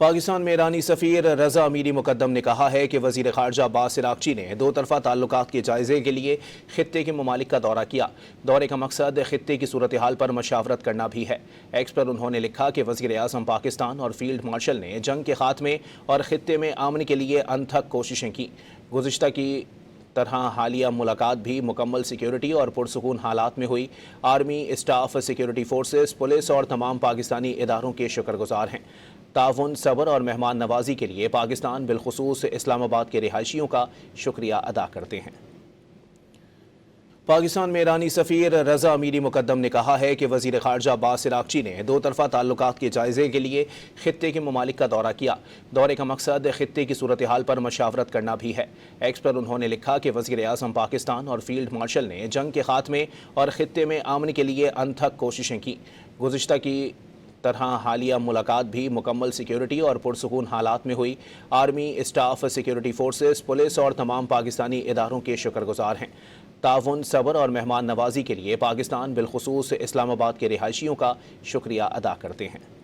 پاکستان میں ایرانی سفیر رضا امیری مقدم نے کہا ہے کہ وزیر خارجہ عباس عراقچی نے دو طرفہ تعلقات کے جائزے کے لیے خطے کے ممالک کا دورہ کیا۔ دورے کا مقصد خطے کی صورتحال پر مشاورت کرنا بھی ہے۔ ایکس پر انہوں نے لکھا کہ وزیر اعظم پاکستان اور فیلڈ مارشل نے جنگ کے خاتمے اور خطے میں امن کے لیے انتھک کوششیں کی۔ گزشتہ کی طرح حالیہ ملاقات بھی مکمل سیکیورٹی اور پرسکون حالات میں ہوئی۔ Army, staff, security forces, police اور تمام پاکستانی اداروں کے شکر گزار ہیں۔ تعاون، صبر اور مہمان نوازی کے لیے پاکستان بالخصوص اسلام آباد کے رہائشیوں کا شکریہ ادا کرتے ہیں۔ پاکستان میں ایرانی سفیر رضا امیری مقدم نے کہا ہے کہ وزیر خارجہ عباس عراقچی نے دو طرفہ تعلقات کے جائزے کے لیے خطے کے ممالک کا دورہ کیا۔ دورے کا مقصد خطے کی صورتحال پر مشاورت کرنا بھی ہے۔ ایکس پر انہوں نے لکھا کہ وزیر اعظم پاکستان اور فیلڈ مارشل نے جنگ کے خاتمے اور خطے میں امن کے لیے انتھک کوششیں کی۔ گزشتہ کی طرح حالیہ ملاقات بھی مکمل سیکیورٹی اور پرسکون حالات میں ہوئی۔ Army, staff, security forces, police اور تمام پاکستانی اداروں کے شکر گزار ہیں۔ تعاون، صبر اور مہمان نوازی کے لیے پاکستان بالخصوص اسلام آباد کے رہائشیوں کا شکریہ ادا کرتے ہیں۔